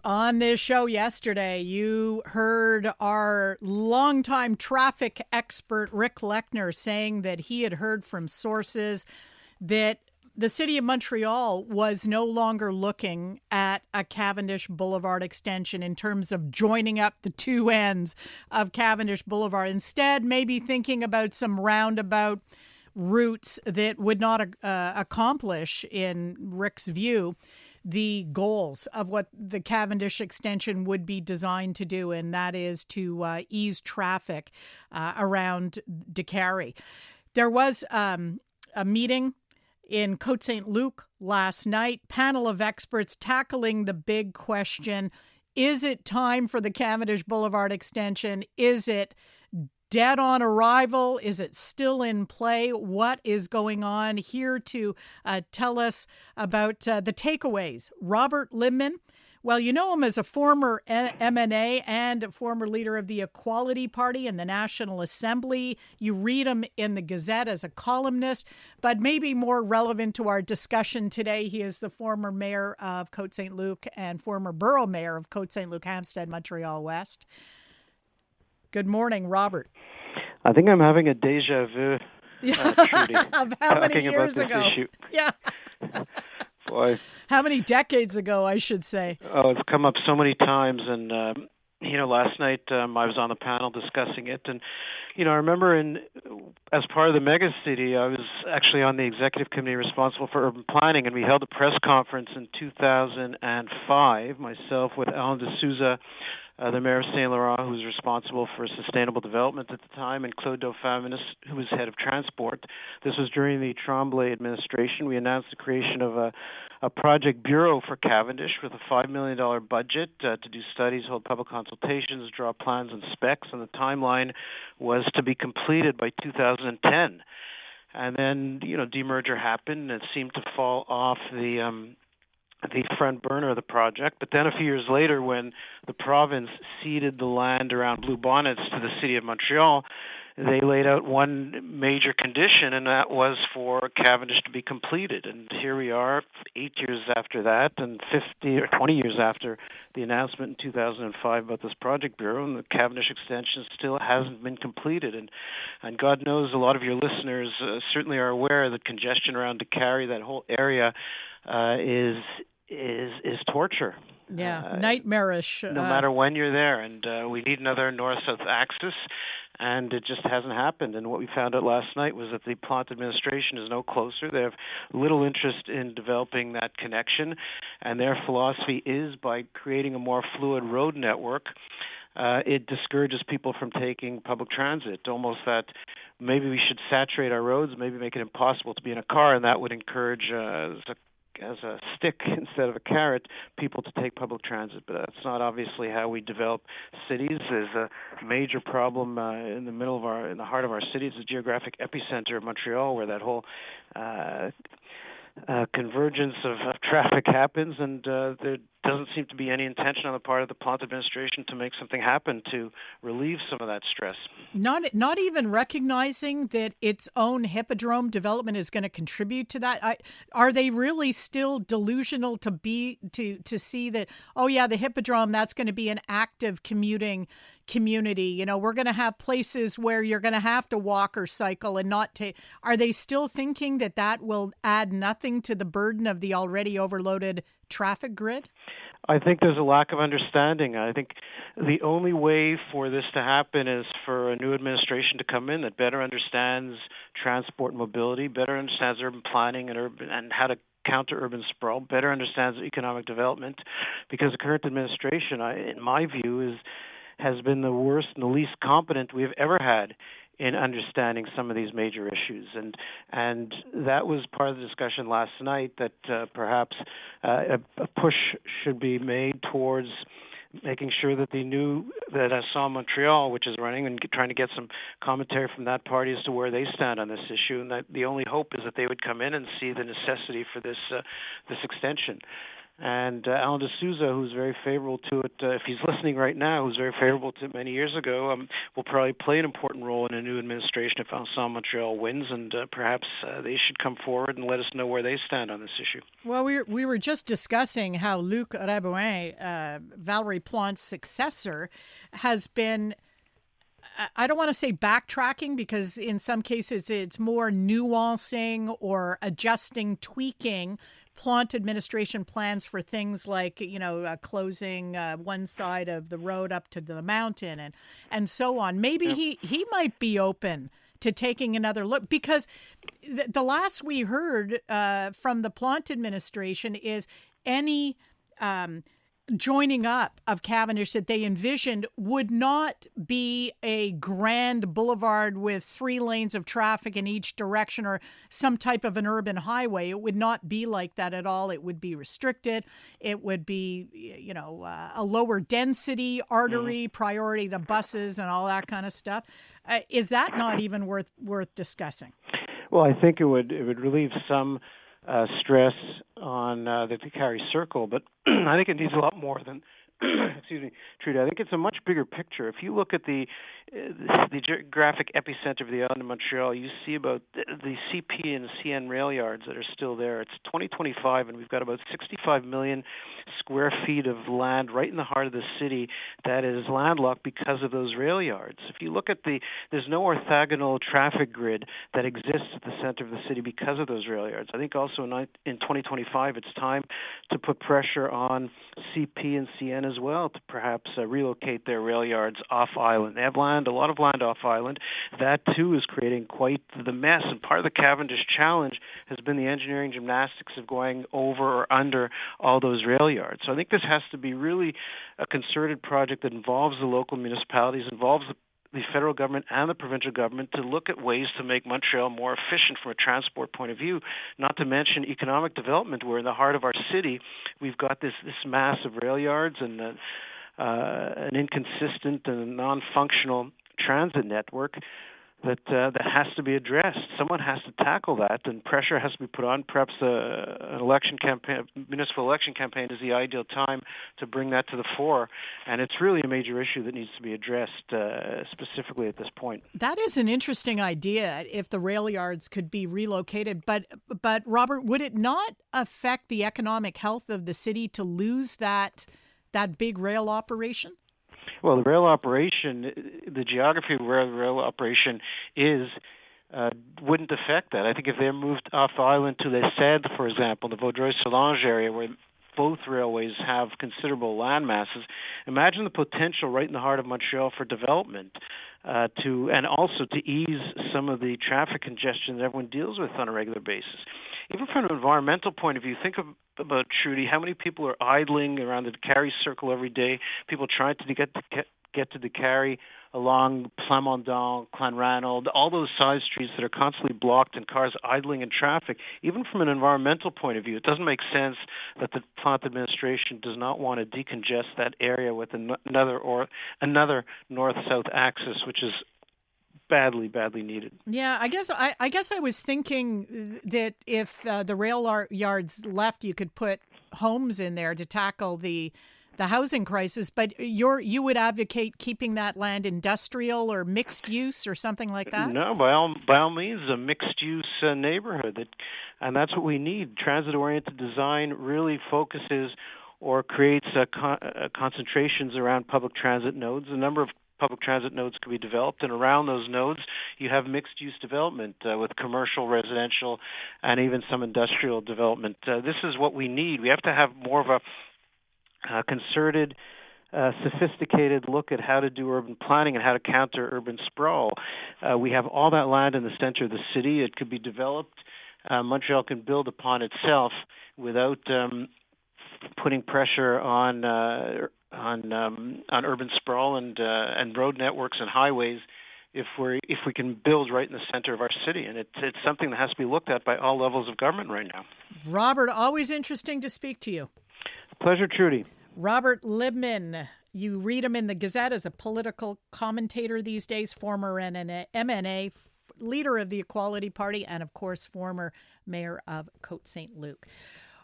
On this show yesterday, you heard our longtime traffic expert, Rick Lechner, saying that he had heard from sources that the city of Montreal was no longer looking at a Cavendish Boulevard extension in terms of joining up the two ends of Cavendish Boulevard. Instead, maybe thinking about some roundabout routes that would not accomplish, in Rick's view, the goals of what the Cavendish extension would be designed to do, and that is to ease traffic around Décarie. There was a meeting in Côte Saint-Luc last night, panel of experts tackling the big question: is it time for the Cavendish Boulevard extension? Is it dead on arrival? Is it still in play? What is going on? Here to tell us about the takeaways, Robert Libman. Well, you know him as a former MNA and a former leader of the Equality Party in the National Assembly. You read him in the Gazette as a columnist, but maybe more relevant to our discussion today, he is the former mayor of Côte Saint-Luc and former borough mayor of Côte Saint-Luc, Hampstead, Montreal West. Good morning, Robert. I think I'm having a deja vu, Trudy, of how many years about this ago? issue. Yeah. Boy. How many decades ago, I should say. Oh, it's come up so many times. And, last night I was on the panel discussing it. And, I remember as part of the mega city, I was actually on the executive committee responsible for urban planning. And we held a press conference in 2005, myself with Alan D'Souza, the mayor of Saint Laurent, who was responsible for sustainable development at the time, and Claude Dauphin, who was head of transport. This was during the Tremblay administration. We announced the creation of a project bureau for Cavendish with a $5 million budget to do studies, hold public consultations, draw plans and specs, and the timeline was to be completed by 2010. And then, demerger happened, and it seemed to fall off the front burner of the project. But then a few years later, when the province ceded the land around Blue Bonnets to the city of Montreal, they laid out one major condition, and that was for Cavendish to be completed. And here we are 8 years after that, and 50 or 20 years after the announcement in 2005 about this project bureau, and the Cavendish extension still hasn't been completed. And God knows a lot of your listeners certainly are aware that congestion around Décarie, that whole area, is torture. Yeah, nightmarish. No matter when you're there, and we need another north-south axis, and it just hasn't happened. And what we found out last night was that the Plante administration is no closer. They have little interest in developing that connection, and their philosophy is by creating a more fluid road network, it discourages people from taking public transit, almost that maybe we should saturate our roads, maybe make it impossible to be in a car, and that would encourage as a stick instead of a carrot, people to take public transit. But that's not obviously how we develop cities. There's a major problem in the heart of our city. It's the geographic epicenter of Montreal, where that whole convergence of traffic happens, and there doesn't seem to be any intention on the part of the Plante administration to make something happen to relieve some of that stress. Not even recognizing that its own hippodrome development is going to contribute to that. Are they really still delusional to see that, oh yeah, the hippodrome, that's going to be an active commuting community? We're going to have places where you're going to have to walk or cycle and not take. Are they still thinking that will add nothing to the burden of the already overloaded traffic grid? I think there's a lack of understanding. I think the only way for this to happen is for a new administration to come in that better understands transport and mobility, better understands urban planning and how to counter urban sprawl, better understands economic development, because the current administration, in my view, has been the worst and the least competent we've ever had in understanding some of these major issues. And that was part of the discussion last night, that perhaps a push should be made towards making sure that that I saw Montreal, which is running, and trying to get some commentary from that party as to where they stand on this issue, and that the only hope is that they would come in and see the necessity for this extension. And Alan D'Souza, who's very favorable to it, if he's listening right now, who's very favorable to it many years ago, will probably play an important role in a new administration if Ensemble Montreal wins, and perhaps they should come forward and let us know where they stand on this issue. Well, we were just discussing how Luc Rabouin, Valérie Plante's successor, has been, I don't want to say backtracking, because in some cases it's more nuancing or adjusting, tweaking Plante administration plans for things like, closing one side of the road up to the mountain and so on. Maybe he might be open to taking another look, because the last we heard from the Plante administration is any joining up of Cavendish that they envisioned would not be a grand boulevard with 3 lanes of traffic in each direction or some type of an urban highway. It would not be like that at all. It would be restricted. It would be, a lower density artery, priority to buses and all that kind of stuff. Is that not even worth discussing? Well, I think it would relieve some stress on the Picari Circle, but I think it needs a lot more than, excuse me, Trudy. I think it's a much bigger picture. If you look at the geographic epicenter of the island of Montreal, you see about the CP and CN rail yards that are still there. It's 2025, and we've got about 65 million square feet of land right in the heart of the city that is landlocked because of those rail yards. If you look at there's no orthogonal traffic grid that exists at the center of the city because of those rail yards. I think also in 2025, it's time to put pressure on CP and CN as well to perhaps relocate their rail yards off island. They have a lot of land off island. That too is creating quite the mess. And part of the Cavendish challenge has been the engineering gymnastics of going over or under all those rail yards. So I think this has to be really a concerted project that involves the local municipalities, involves the federal government and the provincial government to look at ways to make Montreal more efficient from a transport point of view, not to mention economic development, where in the heart of our city we've got this mass of rail yards and an inconsistent and non-functional transit network that has to be addressed. Someone has to tackle that, and pressure has to be put on. Perhaps an election campaign, municipal election campaign, is the ideal time to bring that to the fore. And it's really a major issue that needs to be addressed specifically at this point. That is an interesting idea, if the rail yards could be relocated. But Robert, would it not affect the economic health of the city to lose that big rail operation? Well, the rail operation, the geography of where the rail operation is, wouldn't affect that. I think if they're moved off island to Les Cèdres, for example, the Vaudreuil-Soulanges area, where both railways have considerable land masses, imagine the potential right in the heart of Montreal for development, and also to ease some of the traffic congestion that everyone deals with on a regular basis. Even from an environmental point of view, think about, Trudy, how many people are idling around the Carry Circle every day, people trying to get to the Carry along Plamondon, Clanranald, all those side streets that are constantly blocked and cars idling in traffic. Even from an environmental point of view, it doesn't make sense that the Plante administration does not want to decongest that area with another north-south axis, which is badly needed. Yeah, I guess I was thinking that if the rail yards left, you could put homes in there to tackle the housing crisis. But you would advocate keeping that land industrial or mixed use or something like that? No, by all means, a mixed use neighborhood, and that's what we need. Transit-oriented design really focuses or creates concentrations around public transit nodes. A number of public transit nodes could be developed, and around those nodes you have mixed-use development with commercial, residential, and even some industrial development. This is what we need. We have to have more of a concerted, sophisticated look at how to do urban planning and how to counter urban sprawl. We have all that land in the center of the city. It could be developed. Montreal can build upon itself without putting pressure on urban sprawl and road networks and highways if we can build right in the center of our city. And it's something that has to be looked at by all levels of government right now. Robert, always interesting to speak to you. Pleasure, Trudy. Robert Libman. You read him in the Gazette as a political commentator these days, former MNA, leader of the Equality Party, and of course former mayor of Côte Saint-Luc.